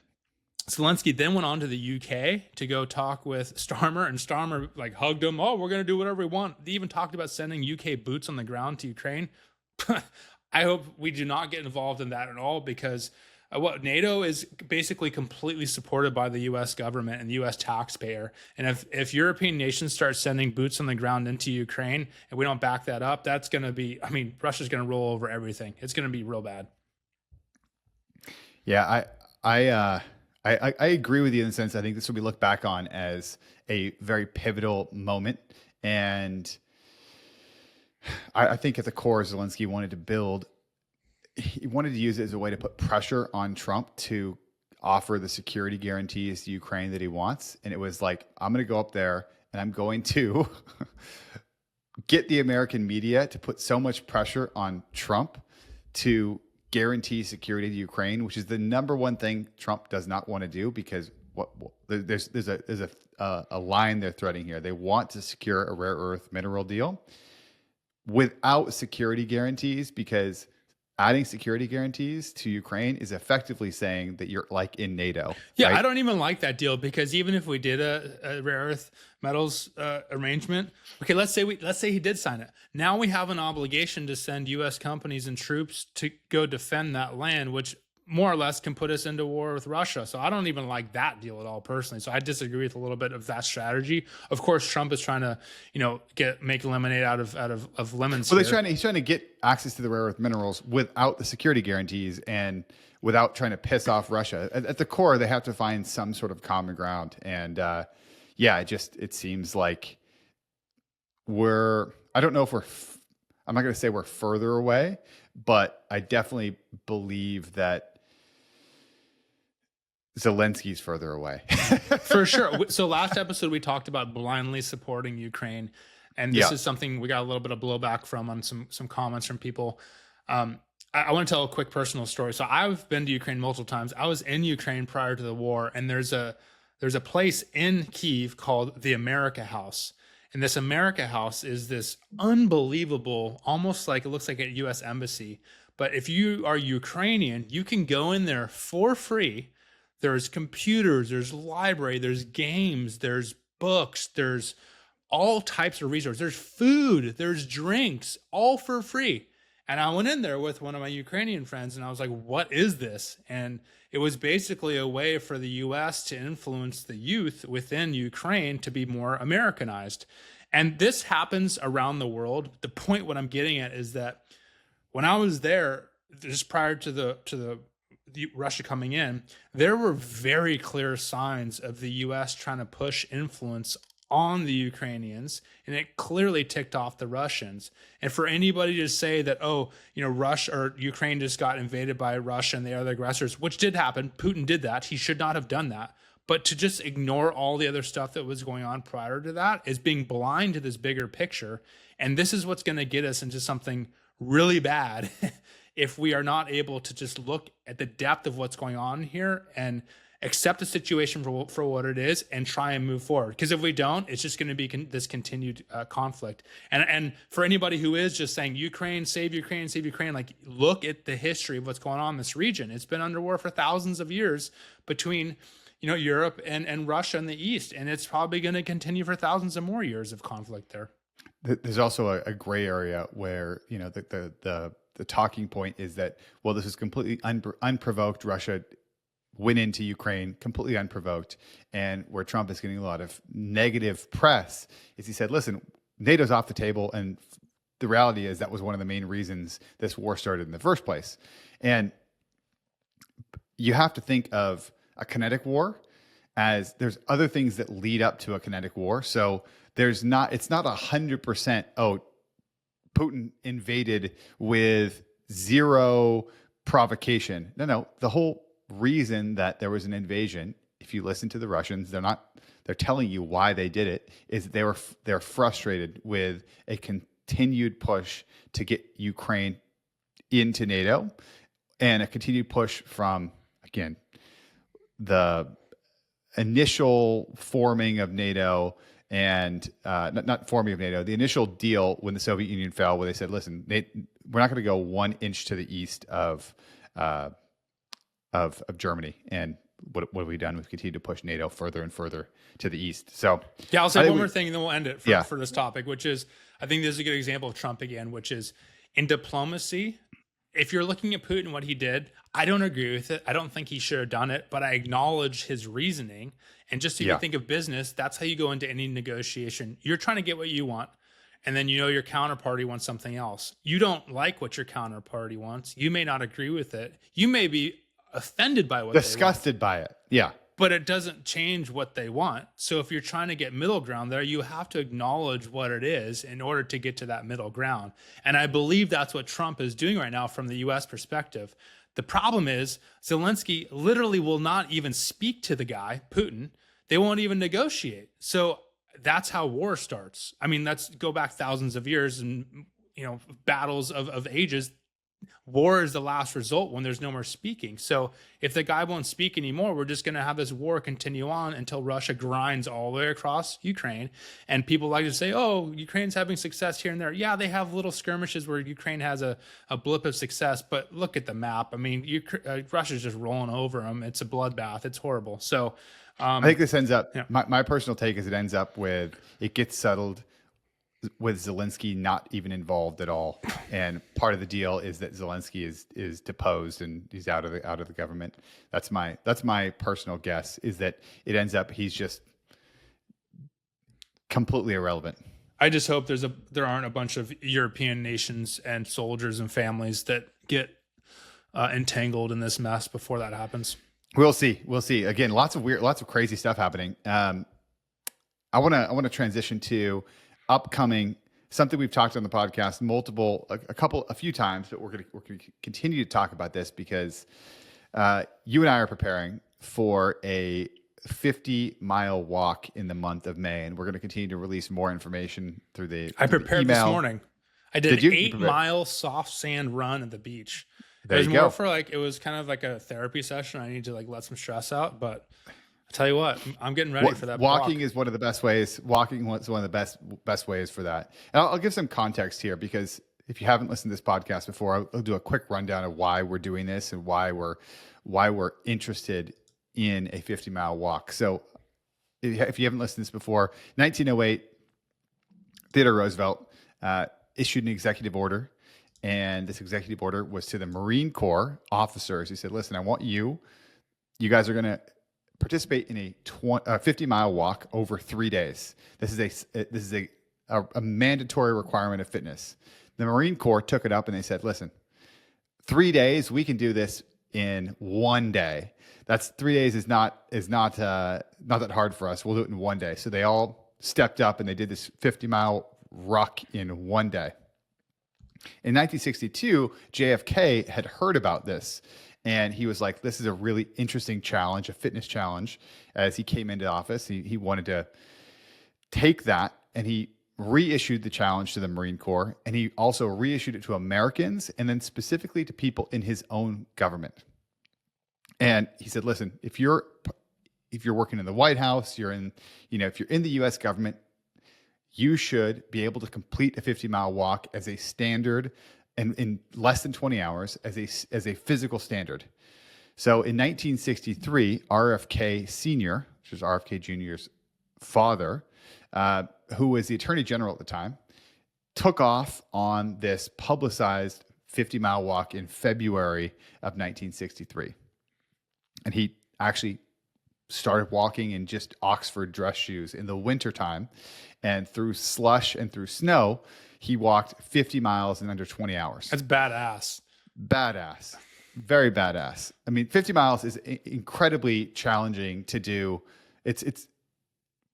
Zelensky then went on to the UK to go talk with Starmer, and Starmer like hugged him. Oh, we're going to do whatever we want. They even talked about sending UK boots on the ground to Ukraine. I hope we do not get involved in that at all, because what NATO is basically completely supported by the U.S. government and the U.S. taxpayer. And if European nations start sending boots on the ground into Ukraine and we don't back that up, that's going to be, I mean, Russia's going to roll over everything. It's going to be real bad. Yeah, I agree with you in the sense I think this will be looked back on as a very pivotal moment. And I think at the core, Zelensky wanted to use it as a way to put pressure on Trump to offer the security guarantees to Ukraine that he wants. And it was like, I'm going to go up there and I'm going to get the American media to put so much pressure on Trump to guarantee security to Ukraine, which is the number one thing Trump does not want to do, because there's a line they're threading here. They want to secure a rare earth mineral deal without security guarantees, because adding security guarantees to Ukraine is effectively saying that you're like in NATO. Yeah, right? I don't even like that deal, because even if we did a rare earth metals arrangement, okay, let's say he did sign it. Now we have an obligation to send U.S. companies and troops to go defend that land, which more or less can put us into war with Russia. So I don't even like that deal at all personally. So I disagree with a little bit of that strategy. Of course, Trump is trying to, make lemonade out of lemons. Well, he's trying to get access to the rare earth minerals without the security guarantees and without trying to piss off Russia. At the core, they have to find some sort of common ground. And it seems like I don't know if I'm not going to say we're further away, but I definitely believe that Zelensky's further away. For sure. So last episode, we talked about blindly supporting Ukraine. And this is something we got a little bit of blowback from on some comments from people. I want to tell a quick personal story. So I've been to Ukraine multiple times. I was in Ukraine prior to the war, and there's a place in Kyiv called the America House. And this America House is this unbelievable, almost like it looks like a U.S. embassy. But if you are Ukrainian, you can go in there for free. There's computers, there's library, there's games, there's books, there's all types of resources. There's food, there's drinks, all for free. And I went in there with one of my Ukrainian friends, and I was like, what is this? And it was basically a way for the U.S. to influence the youth within Ukraine to be more Americanized. And this happens around the world. The point what I'm getting at is that when I was there, just prior to the Russia coming in, there were very clear signs of the U.S. trying to push influence on the Ukrainians, and it clearly ticked off the Russians. And for anybody to say that, Russia or Ukraine just got invaded by Russia and they are the aggressors, which did happen, Putin did that, he should not have done that. But to just ignore all the other stuff that was going on prior to that is being blind to this bigger picture. And this is what's going to get us into something really bad if we are not able to just look at the depth of what's going on here and accept the situation for what it is and try and move forward. Because if we don't, it's just going to be this continued conflict. And for anybody who is just saying Ukraine, save Ukraine, like, look at the history of what's going on in this region. It's been under war for thousands of years between Europe and Russia in the East, and it's probably going to continue for thousands of more years of conflict there. There's also a gray area where the talking point is that, well, this is completely unprovoked. Russia went into Ukraine completely unprovoked, and where Trump is getting a lot of negative press is he said, listen, NATO's off the table, and the reality is that was one of the main reasons this war started in the first place. And you have to think of a kinetic war as there's other things that lead up to a kinetic war. So it's not 100%, Putin invaded with zero provocation. No, the whole reason that there was an invasion, if you listen to the Russians, they're telling you why they did it, is they're frustrated with a continued push to get Ukraine into NATO, and a continued push from, again, the initial forming of NATO and not forming of NATO, the initial deal when the Soviet Union fell, where they said, listen, we're not going to go 1 inch to the east of Germany. And what have we done? We've continued to push NATO further and further to the east. So yeah, I'll say one more thing and then we'll end it for this topic, which is, I think this is a good example of Trump again, which is in diplomacy. If you're looking at Putin, what he did, I don't agree with it. I don't think he should have done it, but I acknowledge his reasoning. And just if you think of business, that's how you go into any negotiation. You're trying to get what you want, and then your counterparty wants something else. You don't like what your counterparty wants. You may not agree with it. You may be offended by what disgusted by it. Yeah. But it doesn't change what they want. So if you're trying to get middle ground there, you have to acknowledge what it is in order to get to that middle ground. And I believe that's what Trump is doing right now from the U.S. perspective. The problem is Zelenskyy literally will not even speak to the guy, Putin. They won't even negotiate. So that's how war starts. I mean, let's go back thousands of years and, battles of ages. war is the last result when there's no more speaking. So if the guy won't speak anymore, we're just going to have this war continue on until Russia grinds all the way across Ukraine. And people like to say, oh, Ukraine's having success here and there. Yeah, they have little skirmishes where Ukraine has a blip of success, but look at the map. I mean, Russia's just rolling over them. It's a bloodbath. It's horrible. So I think this ends up, yeah. my personal take is it ends up with, it gets settled with Zelenskyy not even involved at all, and part of the deal is that Zelenskyy is deposed and he's out of the government. That's my personal guess, is that it ends up he's just completely irrelevant. I just hope there aren't a bunch of European nations and soldiers and families that get entangled in this mess before that happens. We'll see. Again, lots of crazy stuff happening. I want to transition to upcoming, something we've talked on the podcast a few times, but we're going to continue to talk about this because you and I are preparing for a 50-mile walk in the month of May, and we're going to continue to release more information through the I prepared email. this morning. I did an 8-mile soft sand run at the beach. There you more go. For it was kind of like a therapy session. I need to let some stress out, but I tell you what, I'm getting ready for that. Walking is one of the best ways. Walking is one of the best ways for that. And I'll give some context here, because if you haven't listened to this podcast before, I'll do a quick rundown of why we're doing this and why we're interested in a 50-mile walk. So if you haven't listened to this before, 1908, Theodore Roosevelt issued an executive order. And this executive order was to the Marine Corps officers. He said, listen, I want you guys are going to participate in a 50-mile walk over 3 days. This is a mandatory requirement of fitness. The Marine Corps took it up and they said, listen, 3 days, we can do this in 1 day. That's 3 days is not that hard for us. We'll do it in 1 day. So they all stepped up and they did this 50-mile ruck in 1 day. In 1962, JFK had heard about this, and he was like, this is a really interesting challenge, a fitness challenge. As he came into office, he wanted to take that, and he reissued the challenge to the Marine Corps, and he also reissued it to Americans, and then specifically to people in his own government. And he said, listen, if you're working in the White House, if you're in the U.S. government, you should be able to complete a 50-mile walk as a standard, and in less than 20 hours as a physical standard. So in 1963, RFK Sr., which is RFK Jr.'s father, who was the Attorney General at the time, took off on this publicized 50-mile walk in February of 1963. And he actually started walking in just Oxford dress shoes in the wintertime, and through slush and through snow, he walked 50 miles in under 20 hours. That's badass. Badass. Very badass. I mean, 50 miles is incredibly challenging to do. It's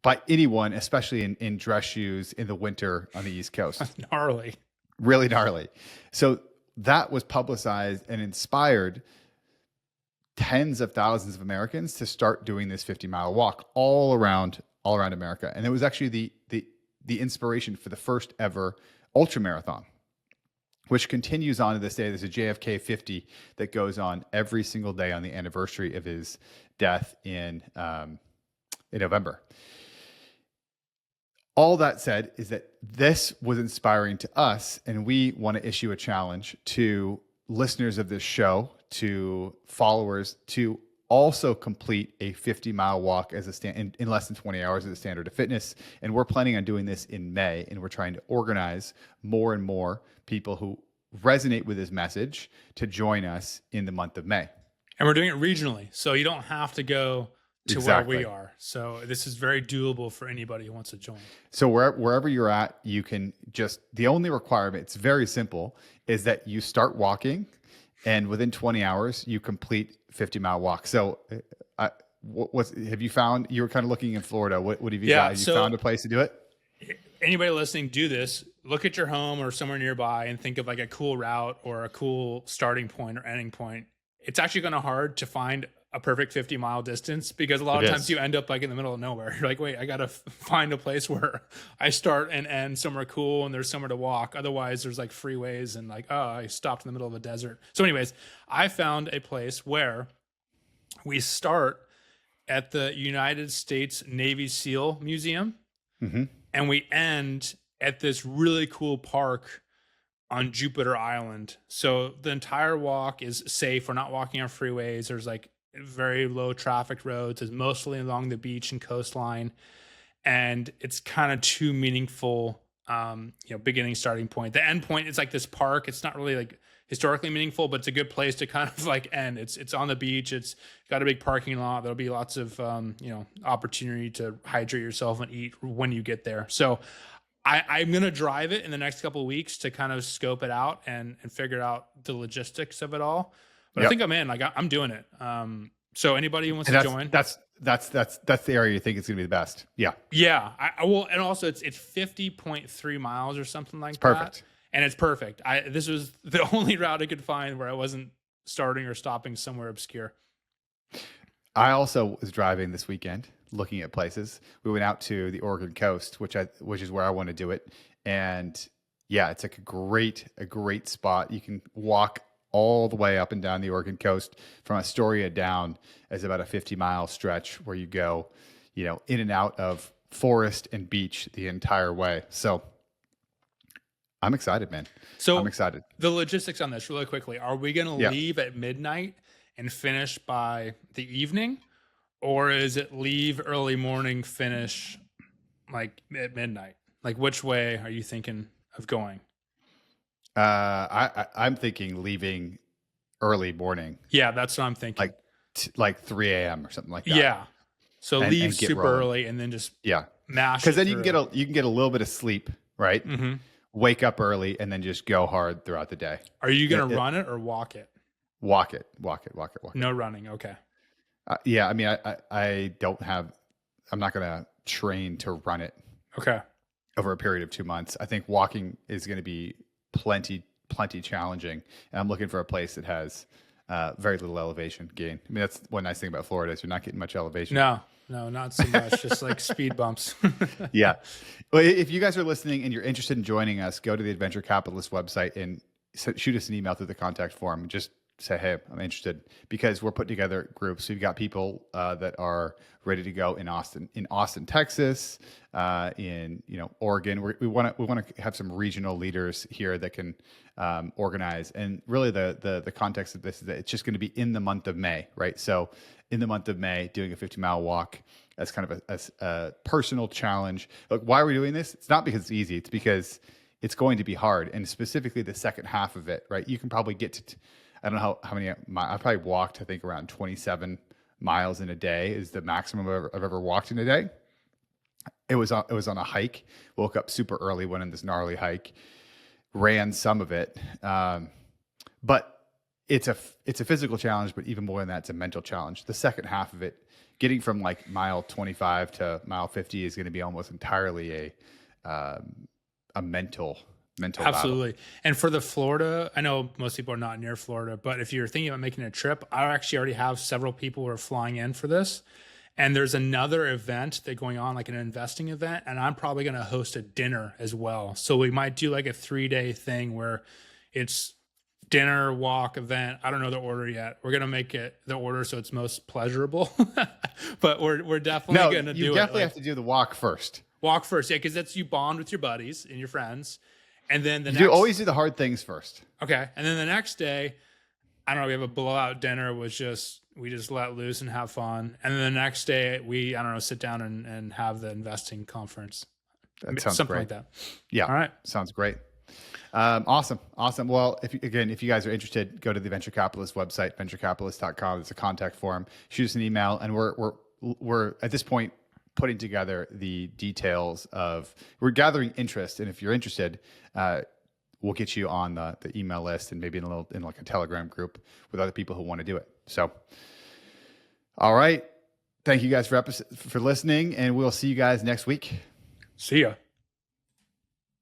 by anyone, especially in dress shoes in the winter on the East Coast. Gnarly. Really gnarly. So that was publicized and inspired tens of thousands of Americans to start doing this 50-mile walk all around America. And it was actually the inspiration for the first ever ultra marathon, which continues on to this day. There's a JFK 50 that goes on every single day on the anniversary of his death in November. All that said is that this was inspiring to us, and we want to issue a challenge to listeners of this show, to followers, to also complete a 50-mile walk as in less than 20 hours as a standard of fitness. And we're planning on doing this in May, and we're trying to organize more and more people who resonate with this message to join us in the month of May. And we're doing it regionally, so you don't have to go to Exactly. where we are. So this is very doable for anybody who wants to join. So wherever you're at, you can the only requirement, it's very simple, is that you start walking, and within 20 hours, you complete 50-mile walk. So have you found, you were kind of looking in Florida, what have you got? Have you found a place to do it? Anybody listening, do this. Look at your home or somewhere nearby and think of like a cool route or a cool starting point or ending point. It's actually kind of hard to find a perfect 50-mile distance, because a lot It of times is. you end up like in the middle of nowhere. You're like, wait, I gotta find a place where I start and end somewhere cool and there's somewhere to walk. Otherwise there's like freeways and like, oh, I stopped in the middle of a desert. So anyways, I found a place where we start at the United States Navy SEAL Museum, Hmm. and we end at this really cool park on Jupiter Island. So the entire walk is safe. We're not walking on freeways. There's like very low traffic roads. It's mostly along the beach and coastline. And it's kind of too meaningful, beginning, starting point. The end point is like this park. It's not really like historically meaningful, but it's a good place to kind of like end. It's on the beach. It's got a big parking lot. There'll be lots of opportunity to hydrate yourself and eat when you get there. So I'm gonna drive it in the next couple of weeks to kind of scope it out and figure out the logistics of it all. But I think I'm in. Like I'm doing it. So anybody who wants to join, That's the area you think is going to be the best. Yeah, yeah, I will. And also, it's 50.3 miles or something like it's perfect. that, and it's perfect. This was the only route I could find where I wasn't starting or stopping somewhere obscure. I also was driving this weekend looking at places. We went out to the Oregon coast, which is where I want to do it. And yeah, it's like a great spot. You can walk all the way up and down the Oregon coast from Astoria down as about a 50-mile stretch where you go, in and out of forest and beach the entire way. So I'm excited, man. So I'm excited. The logistics on this really quickly. Are we going to leave at midnight and finish by the evening? Or is it leave early morning, finish like at midnight? Like which way are you thinking of going? I'm thinking leaving early morning, Yeah, that's what I'm thinking. like 3 a.m. or something like that. Yeah. So And leave get super rolling. early and then just Yeah, mash. because then through. you can get a little bit of sleep, right? Mm-hmm. Wake up early and then just go hard throughout the day. Are you going to run it or walk it? Walk it. No running. Okay. Yeah, I mean, I don't have. I'm not going to train to run it Okay. over a period of 2 months. I think walking is going to be plenty challenging, and I'm looking for a place that has very little elevation gain. I mean, that's one nice thing about Florida is you're not getting much elevation. No, not so much. Just like speed bumps. Yeah. Well, if you guys are listening and you're interested in joining us, go to the Adventure Capitalist website and shoot us an email through the contact form. Just say, hey, I'm interested, because we're putting together groups. We've got people that are ready to go in Austin, Texas, in Oregon. We want to have some regional leaders here that can organize. And really, the context of this is that it's just going to be in the month of May, right? So in the month of May, doing a 50-mile walk as kind of a personal challenge. Look, why are we doing this? It's not because it's easy. It's because it's going to be hard, and specifically the second half of it, right? You can probably get to I don't know how many I probably walked, I think around 27 miles in a day is the maximum I've ever walked in a day. It was on a hike. Woke up super early, went on this gnarly hike, ran some of it. But it's a physical challenge, but even more than that, it's a mental challenge. The second half of it, getting from like mile 25 to mile 50 is going to be almost entirely a mental Absolutely. battle. And for the Florida, I know most people are not near Florida, but if you're thinking about making a trip, I actually already have several people who are flying in for this. And there's another event that's going on, like an investing event, and I'm probably going to host a dinner as well. So we might do like a 3-day thing where it's dinner, walk, event. I don't know the order yet. We're going to make it the order so it's most pleasurable. But we're definitely going to do it. You definitely have to do the walk first. Walk first, yeah, because that's you bond with your buddies and your friends. And then You always do the hard things first. Okay. And then the next day, I don't know, we have a blowout dinner, we just let loose and have fun. And then the next day we, I don't know, sit down and have the investing conference. That sounds something great. like that. Yeah. All right. Sounds great. Awesome. Well, if you guys are interested, go to the Venture Capitalist website, venturecapitalist.com. It's a contact form. Shoot us an email, and we're at this point putting together the details we're gathering interest. And if you're interested, we'll get you on the email list and maybe in like a Telegram group with other people who want to do it. So, all right. Thank you guys for listening, and we'll see you guys next week. See ya.